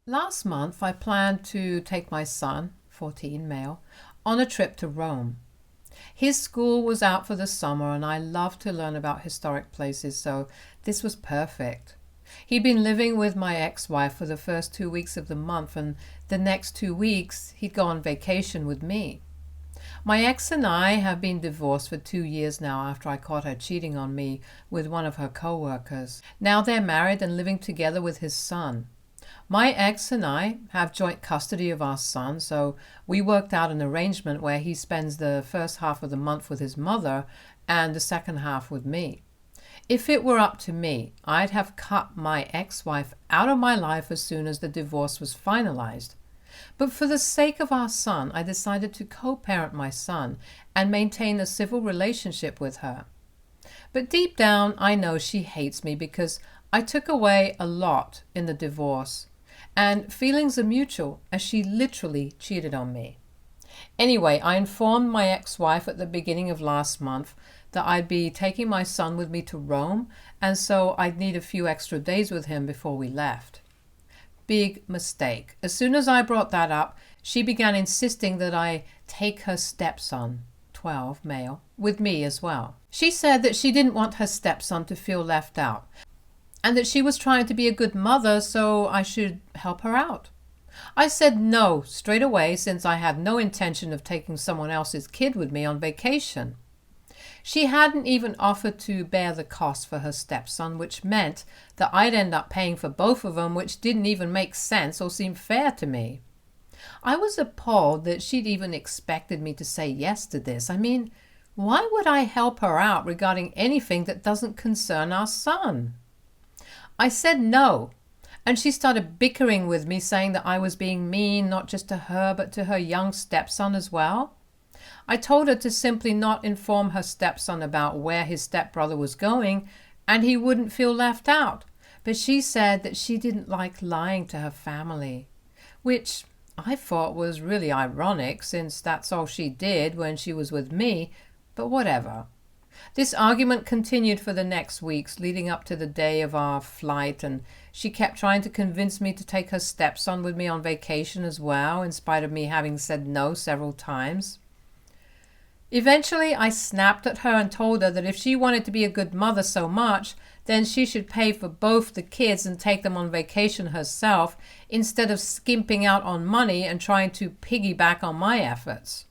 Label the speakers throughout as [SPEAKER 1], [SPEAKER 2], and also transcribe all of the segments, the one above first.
[SPEAKER 1] Last month, I planned to take my son, 14 male, on a trip to Rome. His school was out for the summer, and I love to learn about historic places, so this was perfect. He'd been living with my ex-wife for the first 2 weeks of the month, and the next 2 weeks he'd go on vacation with me. My ex and I have been divorced for 2 years now after I caught her cheating on me with one of her coworkers. Now they're married and living together with his son. My ex and I have joint custody of our son, so we worked out an arrangement where he spends the first half of the month with his mother and the second half with me. If it were up to me, I'd have cut my ex-wife out of my life as soon as the divorce was finalized. But for the sake of our son, I decided to co-parent my son and maintain a civil relationship with her. But deep down, I know she hates me because I took away a lot in the divorce, and feelings are mutual as she literally cheated on me. Anyway, I informed my ex-wife at the beginning of last month that I'd be taking my son with me to Rome, and so I'd need a few extra days with him before we left. Big mistake. As soon as I brought that up, she began insisting that I take her stepson, 12 male, with me as well. She said that she didn't want her stepson to feel left out, and that she was trying to be a good mother, so I should help her out. I said no straight away, since I had no intention of taking someone else's kid with me on vacation. She hadn't even offered to bear the cost for her stepson, which meant that I'd end up paying for both of them, which didn't even make sense or seem fair to me. I was appalled that she'd even expected me to say yes to this. I mean, why would I help her out regarding anything that doesn't concern our son? I said no, and she started bickering with me, saying that I was being mean not just to her but to her young stepson as well. I told her to simply not inform her stepson about where his stepbrother was going, and he wouldn't feel left out. But she said that she didn't like lying to her family, which I thought was really ironic, since that's all she did when she was with me, but whatever. This argument continued for the next weeks, leading up to the day of our flight, and she kept trying to convince me to take her stepson with me on vacation as well, in spite of me having said no several times. Eventually, I snapped at her and told her that if she wanted to be a good mother so much, then she should pay for both the kids and take them on vacation herself, instead of skimping out on money and trying to piggyback on my efforts.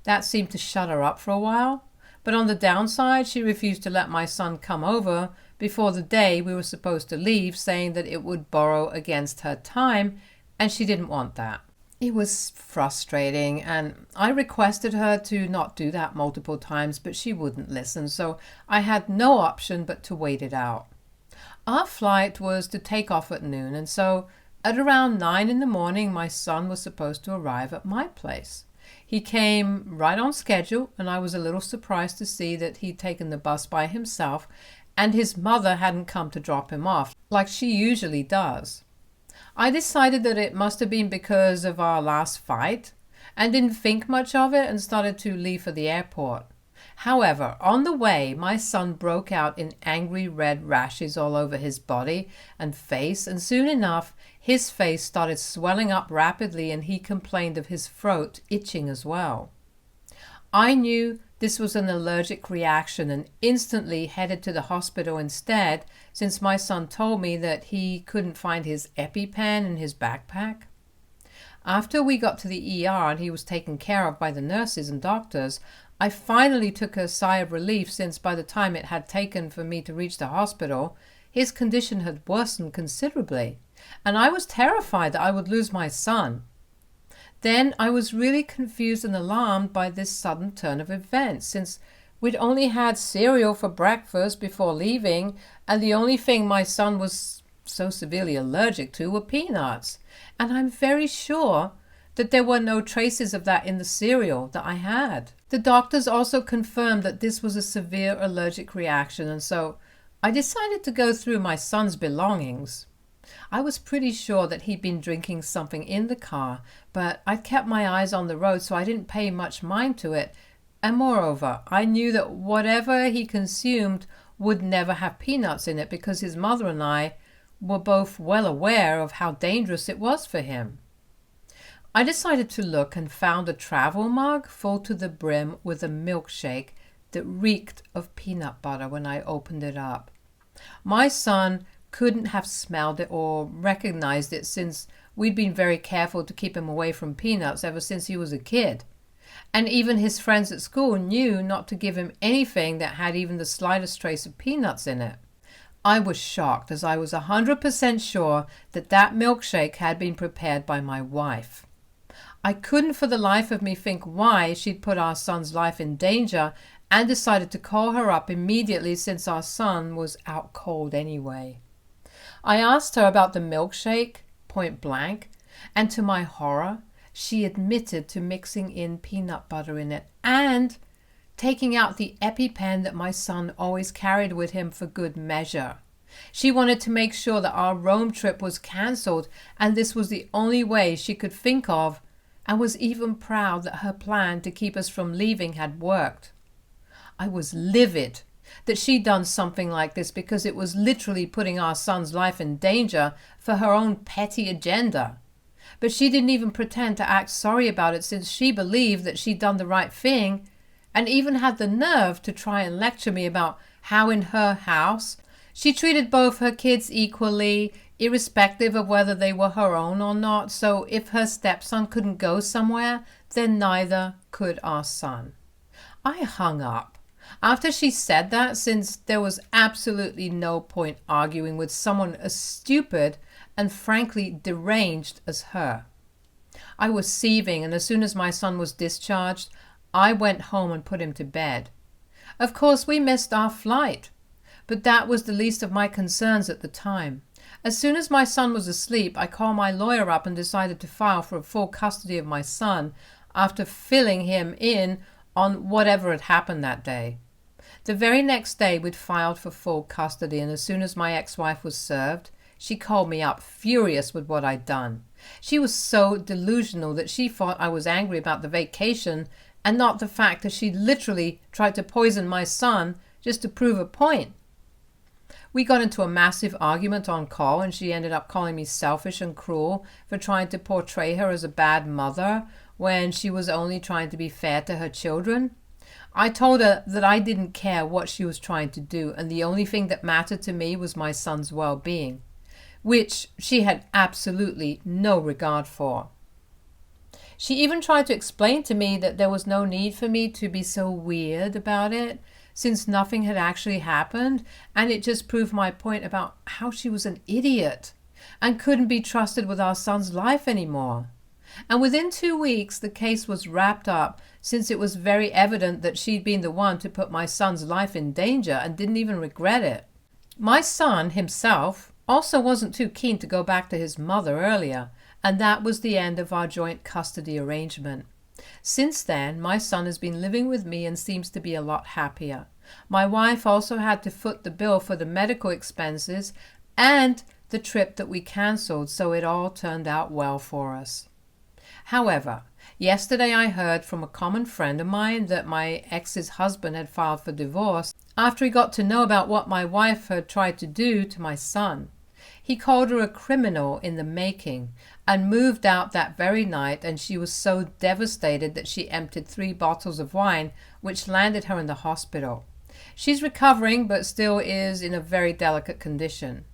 [SPEAKER 1] That seemed to shut her up for a while, but on the downside, she refused to let my son come over before the day we were supposed to leave, saying that it would borrow against her time, and she didn't want that. It was frustrating, and I requested her to not do that multiple times, but she wouldn't listen, so I had no option but to wait it out. Our flight was to take off at noon, and so at around 9 in the morning, my son was supposed to arrive at my place. He came right on schedule, and I was a little surprised to see that he'd taken the bus by himself, and his mother hadn't come to drop him off, like she usually does. I decided that it must have been because of our last fight, and didn't think much of it and started to leave for the airport. However, on the way, my son broke out in angry red rashes all over his body and face, and soon enough, his face started swelling up rapidly, and he complained of his throat itching as well. I knew this was an allergic reaction and instantly headed to the hospital instead, since my son told me that he couldn't find his EpiPen in his backpack. After we got to the ER and he was taken care of by the nurses and doctors, I finally took a sigh of relief, since by the time it had taken for me to reach the hospital, his condition had worsened considerably, and I was terrified that I would lose my son. Then I was really confused and alarmed by this sudden turn of events, since we'd only had cereal for breakfast before leaving, and the only thing my son was so severely allergic to were peanuts, and I'm very sure that there were no traces of that in the cereal that I had. The doctors also confirmed that this was a severe allergic reaction, and so I decided to go through my son's belongings. I was pretty sure that he'd been drinking something in the car, but I'd kept my eyes on the road, so I didn't pay much mind to it, and moreover, I knew that whatever he consumed would never have peanuts in it, because his mother and I were both well aware of how dangerous it was for him. I decided to look and found a travel mug full to the brim with a milkshake that reeked of peanut butter when I opened it up. My son couldn't have smelled it or recognized it, since we'd been very careful to keep him away from peanuts ever since he was a kid. And even his friends at school knew not to give him anything that had even the slightest trace of peanuts in it. I was shocked, as I was 100% sure that that milkshake had been prepared by my wife. I couldn't for the life of me think why she'd put our son's life in danger, and decided to call her up immediately, since our son was out cold anyway. I asked her about the milkshake, point blank, and to my horror, she admitted to mixing in peanut butter in it and taking out the EpiPen that my son always carried with him for good measure. She wanted to make sure that our Rome trip was cancelled, and this was the only way she could think of, and was even proud that her plan to keep us from leaving had worked. I was livid that she'd done something like this, because it was literally putting our son's life in danger for her own petty agenda. But she didn't even pretend to act sorry about it, since she believed that she'd done the right thing, and even had the nerve to try and lecture me about how in her house she treated both her kids equally, irrespective of whether they were her own or not, so if her stepson couldn't go somewhere, then neither could our son. I hung up after she said that, since there was absolutely no point arguing with someone as stupid and frankly deranged as her. I was seething, and as soon as my son was discharged, I went home and put him to bed. Of course, we missed our flight, but that was the least of my concerns at the time. As soon as my son was asleep, I called my lawyer up and decided to file for full custody of my son, after filling him in on whatever had happened that day. The very next day, we'd filed for full custody, and as soon as my ex-wife was served, she called me up, furious with what I'd done. She was so delusional that she thought I was angry about the vacation, and not the fact that she'd literally tried to poison my son just to prove a point. We got into a massive argument on call, and she ended up calling me selfish and cruel for trying to portray her as a bad mother when she was only trying to be fair to her children. I told her that I didn't care what she was trying to do, and the only thing that mattered to me was my son's well-being, which she had absolutely no regard for. She even tried to explain to me that there was no need for me to be so weird about it, since nothing had actually happened, and it just proved my point about how she was an idiot and couldn't be trusted with our son's life anymore. And within 2 weeks, the case was wrapped up, since it was very evident that she'd been the one to put my son's life in danger and didn't even regret it. My son himself also wasn't too keen to go back to his mother earlier, and that was the end of our joint custody arrangement. Since then, my son has been living with me and seems to be a lot happier. My wife also had to foot the bill for the medical expenses and the trip that we cancelled, so it all turned out well for us. However, yesterday I heard from a common friend of mine that my ex's husband had filed for divorce after he got to know about what my wife had tried to do to my son. He called her a criminal in the making and moved out that very night, and she was so devastated that she emptied 3 bottles of wine, which landed her in the hospital. She's recovering, but still is in a very delicate condition.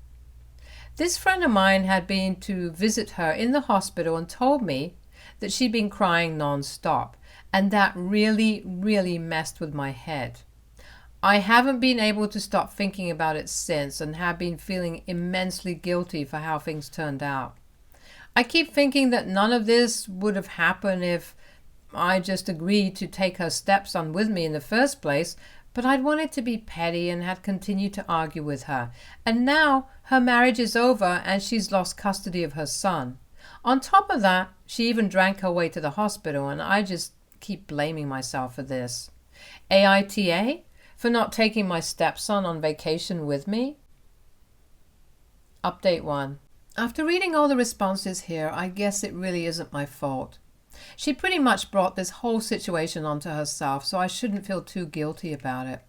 [SPEAKER 1] This friend of mine had been to visit her in the hospital and told me that she'd been crying non-stop, and that really messed with my head. I haven't been able to stop thinking about it since, and have been feeling immensely guilty for how things turned out. I keep thinking that none of this would have happened if I just agreed to take her stepson with me in the first place, but I'd wanted to be petty and had continued to argue with her. And now her marriage is over and she's lost custody of her son. On top of that, she even drank her way to the hospital, and I just keep blaming myself for this. AITA? For not taking my stepson on vacation with me? Update 1. After reading all the responses here, I guess it really isn't my fault. She pretty much brought this whole situation onto herself, so I shouldn't feel too guilty about it.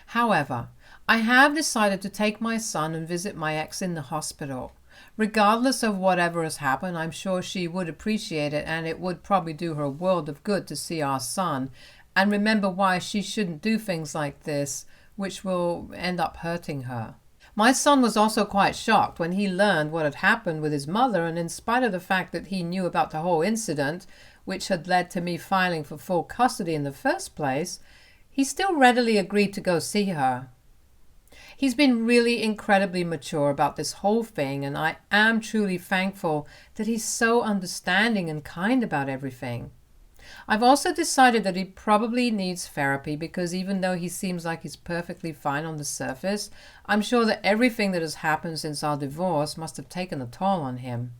[SPEAKER 1] However, I have decided to take my son and visit my ex in the hospital. Regardless of whatever has happened, I'm sure she would appreciate it, and it would probably do her a world of good to see our son and remember why she shouldn't do things like this, which will end up hurting her. My son was also quite shocked when he learned what had happened with his mother, and in spite of the fact that he knew about the whole incident, which had led to me filing for full custody in the first place, he still readily agreed to go see her. He's been really incredibly mature about this whole thing, and I am truly thankful that he's so understanding and kind about everything. I've also decided that he probably needs therapy because even though he seems like he's perfectly fine on the surface, I'm sure that everything that has happened since our divorce must have taken a toll on him.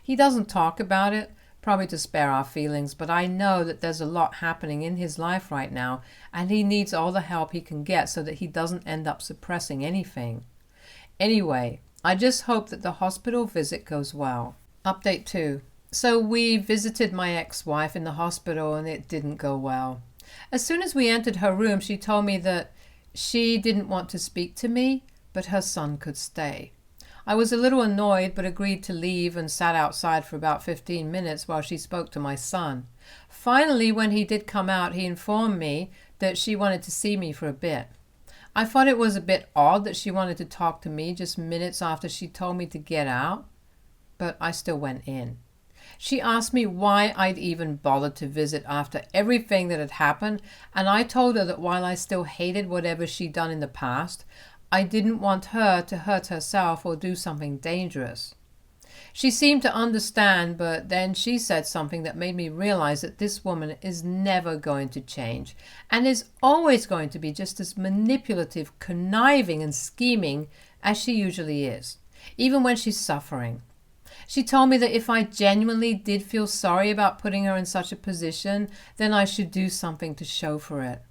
[SPEAKER 1] He doesn't talk about it, probably to spare our feelings, but I know that there's a lot happening in his life right now, and he needs all the help he can get so that he doesn't end up suppressing anything. Anyway, I just hope that the hospital visit goes well. Update 2. So we visited my ex-wife in the hospital and it didn't go well. As soon as we entered her room, she told me that she didn't want to speak to me, but her son could stay. I was a little annoyed but agreed to leave and sat outside for about 15 minutes while she spoke to my son. Finally, when he did come out, he informed me that she wanted to see me for a bit. I thought it was a bit odd that she wanted to talk to me just minutes after she told me to get out, but I still went in. She asked me why I'd even bothered to visit after everything that had happened, and I told her that while I still hated whatever she'd done in the past, I didn't want her to hurt herself or do something dangerous. She seemed to understand, but then she said something that made me realize that this woman is never going to change and is always going to be just as manipulative, conniving, and scheming as she usually is, even when she's suffering. She told me that if I genuinely did feel sorry about putting her in such a position, then I should do something to show for it.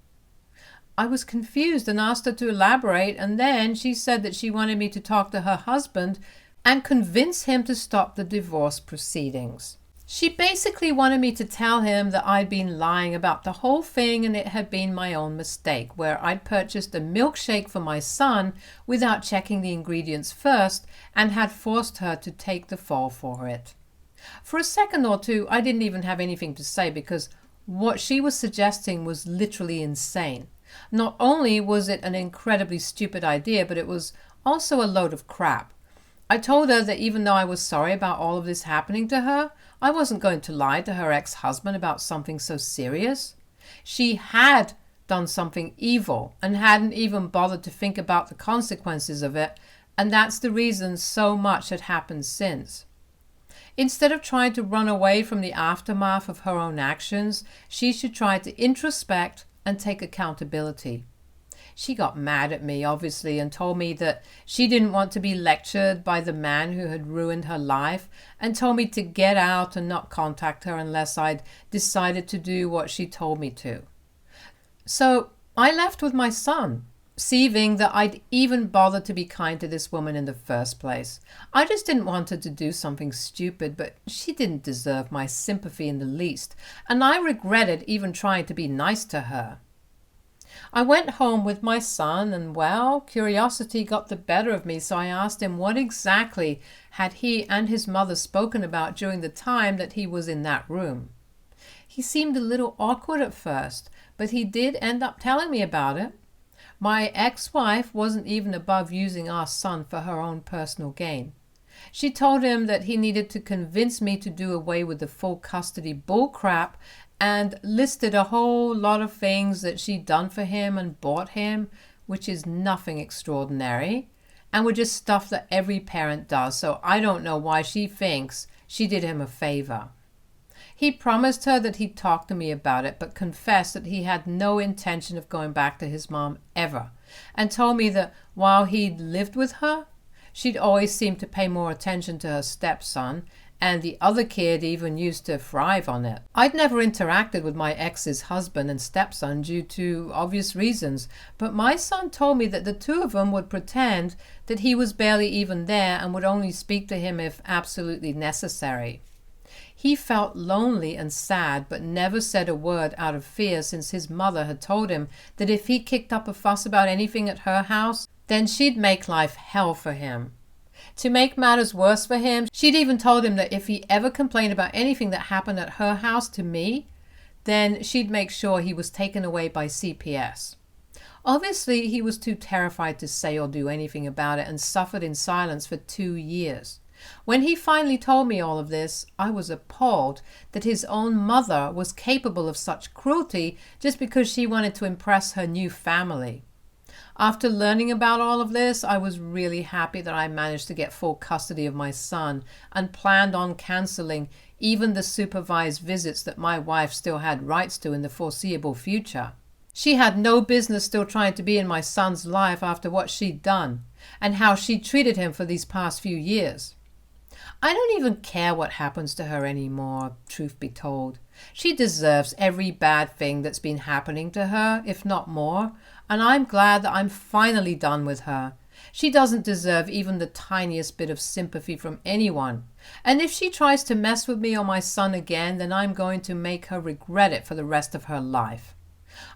[SPEAKER 1] I was confused and asked her to elaborate, and then she said that she wanted me to talk to her husband and convince him to stop the divorce proceedings. She basically wanted me to tell him that I'd been lying about the whole thing and it had been my own mistake, where I'd purchased a milkshake for my son without checking the ingredients first and had forced her to take the fall for it. For a second or two, I didn't even have anything to say because what she was suggesting was literally insane. Not only was it an incredibly stupid idea, but it was also a load of crap. I told her that even though I was sorry about all of this happening to her, I wasn't going to lie to her ex-husband about something so serious. She had done something evil and hadn't even bothered to think about the consequences of it, and that's the reason so much had happened since. Instead of trying to run away from the aftermath of her own actions, she should try to introspect and take accountability. She got mad at me, obviously, and told me that she didn't want to be lectured by the man who had ruined her life, and told me to get out and not contact her unless I'd decided to do what she told me to. So I left with my son, seething that I'd even bothered to be kind to this woman in the first place. I just didn't want her to do something stupid, but she didn't deserve my sympathy in the least, and I regretted even trying to be nice to her. I went home with my son and, well, curiosity got the better of me, so I asked him what exactly had he and his mother spoken about during the time that he was in that room. He seemed a little awkward at first, but he did end up telling me about it. My ex-wife wasn't even above using our son for her own personal gain. She told him that he needed to convince me to do away with the full custody bullcrap and listed a whole lot of things that she'd done for him and bought him, which is nothing extraordinary, and were just stuff that every parent does, so I don't know why she thinks she did him a favor. He promised her that he'd talk to me about it, but confessed that he had no intention of going back to his mom ever, and told me that while he'd lived with her, she'd always seemed to pay more attention to her stepson, and the other kid even used to thrive on it. I'd never interacted with my ex's husband and stepson due to obvious reasons, but my son told me that the two of them would pretend that he was barely even there and would only speak to him if absolutely necessary. He felt lonely and sad, but never said a word out of fear since his mother had told him that if he kicked up a fuss about anything at her house, then she'd make life hell for him. To make matters worse for him, she'd even told him that if he ever complained about anything that happened at her house to me, then she'd make sure he was taken away by CPS. Obviously, he was too terrified to say or do anything about it and suffered in silence for 2 years. When he finally told me all of this, I was appalled that his own mother was capable of such cruelty just because she wanted to impress her new family. After learning about all of this, I was really happy that I managed to get full custody of my son and planned on canceling even the supervised visits that my wife still had rights to in the foreseeable future. She had no business still trying to be in my son's life after what she'd done and how she treated him for these past few years. I don't even care what happens to her anymore, truth be told. She deserves every bad thing that's been happening to her, if not more, and I'm glad that I'm finally done with her. She doesn't deserve even the tiniest bit of sympathy from anyone. And if she tries to mess with me or my son again, then I'm going to make her regret it for the rest of her life.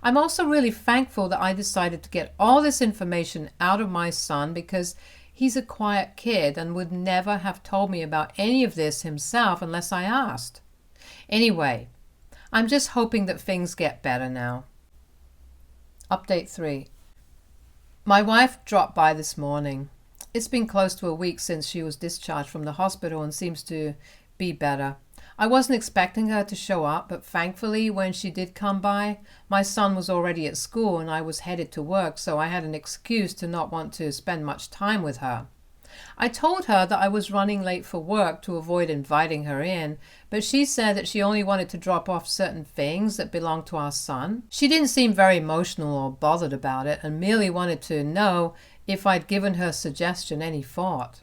[SPEAKER 1] I'm also really thankful that I decided to get all this information out of my son because he's a quiet kid and would never have told me about any of this himself unless I asked. Anyway, I'm just hoping that things get better now. Update 3. My wife dropped by this morning. It's been close to a week since she was discharged from the hospital and seems to be better. I wasn't expecting her to show up, but thankfully when she did come by, my son was already at school and I was headed to work, so I had an excuse to not want to spend much time with her. I told her that I was running late for work to avoid inviting her in, but she said that she only wanted to drop off certain things that belonged to our son. She didn't seem very emotional or bothered about it and merely wanted to know if I'd given her suggestion any thought.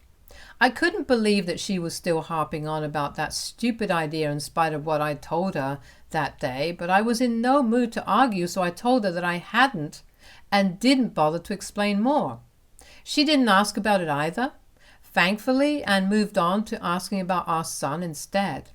[SPEAKER 1] I couldn't believe that she was still harping on about that stupid idea in spite of what I'd told her that day, but I was in no mood to argue, so I told her that I hadn't and didn't bother to explain more. She didn't ask about it either, thankfully, and moved on to asking about our son instead.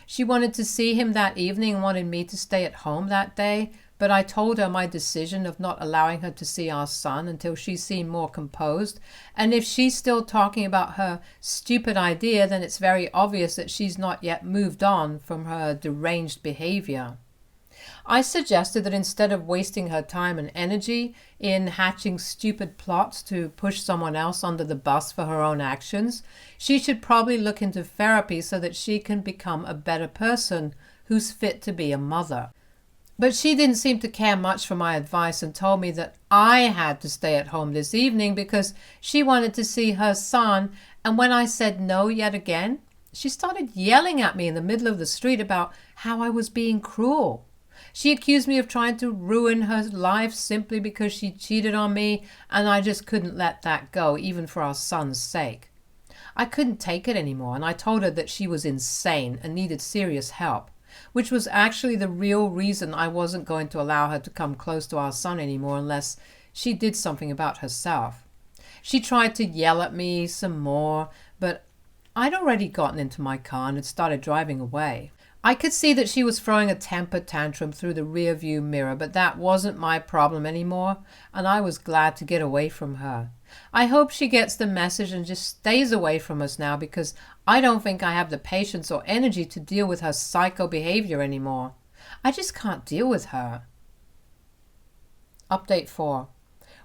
[SPEAKER 1] She wanted to see him that evening and wanted me to stay at home that day, but I told her my decision of not allowing her to see our son until she seemed more composed, and if she's still talking about her stupid idea, then it's very obvious that she's not yet moved on from her deranged behavior. I suggested that instead of wasting her time and energy in hatching stupid plots to push someone else under the bus for her own actions, she should probably look into therapy so that she can become a better person who's fit to be a mother. But she didn't seem to care much for my advice and told me that I had to stay at home this evening because she wanted to see her son, and when I said no yet again, she started yelling at me in the middle of the street about how I was being cruel. She accused me of trying to ruin her life simply because she cheated on me, and I just couldn't let that go, even for our son's sake. I couldn't take it anymore, and I told her that she was insane and needed serious help, which was actually the real reason I wasn't going to allow her to come close to our son anymore unless she did something about herself. She tried to yell at me some more, but I'd already gotten into my car and had started driving away. I could see that she was throwing a temper tantrum through the rearview mirror, but that wasn't my problem anymore, and I was glad to get away from her. I hope she gets the message and just stays away from us now, because I don't think I have the patience or energy to deal with her psycho behavior anymore. I just can't deal with her. Update 4.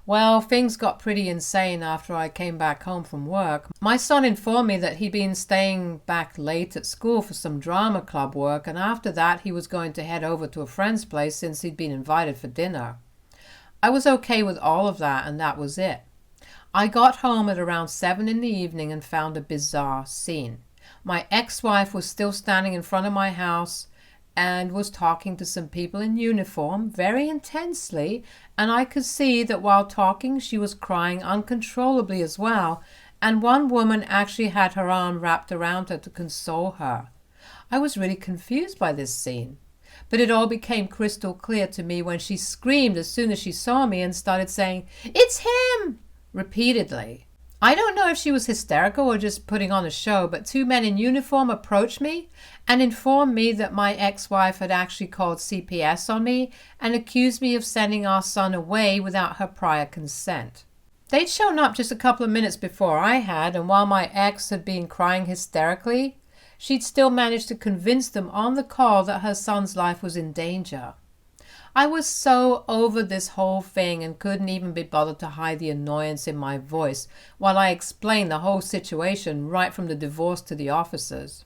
[SPEAKER 1] Well, things got pretty insane after I came back home from work. My son informed me that he'd been staying back late at school for some drama club work, and after that he was going to head over to a friend's place since he'd been invited for dinner. I was okay with all of that, and that was it. I got home at around 7 in the evening and found a bizarre scene. My ex-wife was still standing in front of my house and was talking to some people in uniform very intensely, and I could see that while talking she was crying uncontrollably as well, and one woman actually had her arm wrapped around her to console her. I was really confused by this scene, but it all became crystal clear to me when she screamed as soon as she saw me and started saying, "It's him!" repeatedly. I don't know if she was hysterical or just putting on a show, but 2 men in uniform approached me and informed me that my ex-wife had actually called CPS on me and accused me of sending our son away without her prior consent. They'd shown up just a couple of minutes before I had, and while my ex had been crying hysterically, she'd still managed to convince them on the call that her son's life was in danger. I was so over this whole thing and couldn't even be bothered to hide the annoyance in my voice while I explained the whole situation right from the divorce to the officers.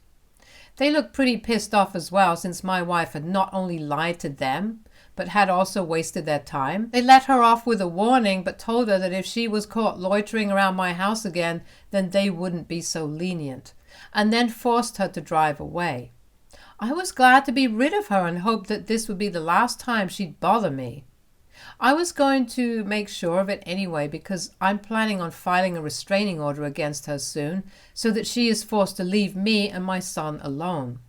[SPEAKER 1] They looked pretty pissed off as well, since my wife had not only lied to them, but had also wasted their time. They let her off with a warning, but told her that if she was caught loitering around my house again, then they wouldn't be so lenient, and then forced her to drive away. I was glad to be rid of her and hoped that this would be the last time she'd bother me. I was going to make sure of it anyway, because I'm planning on filing a restraining order against her soon, so that she is forced to leave me and my son alone.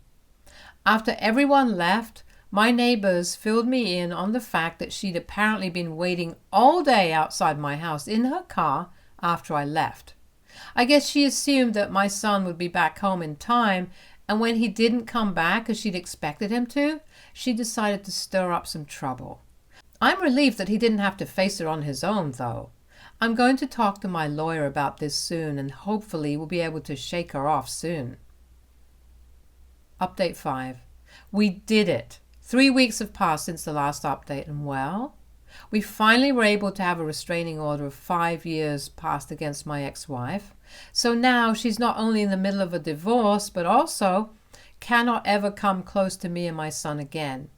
[SPEAKER 1] After everyone left, my neighbors filled me in on the fact that she'd apparently been waiting all day outside my house in her car after I left. I guess she assumed that my son would be back home in time, and when he didn't come back as she'd expected him to, she decided to stir up some trouble. I'm relieved that he didn't have to face her on his own, though. I'm going to talk to my lawyer about this soon, and hopefully we'll be able to shake her off soon. Update 5. We did it. 3 weeks have passed since the last update, and well, we finally were able to have a restraining order of 5 years passed against my ex-wife. So now she's not only in the middle of a divorce, but also cannot ever come close to me and my son again.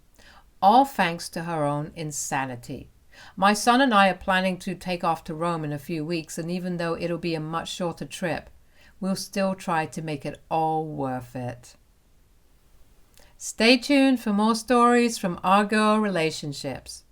[SPEAKER 1] All thanks to her own insanity. My son and I are planning to take off to Rome in a few weeks, and even though it'll be a much shorter trip, we'll still try to make it all worth it. Stay tuned for more stories from our girl relationships.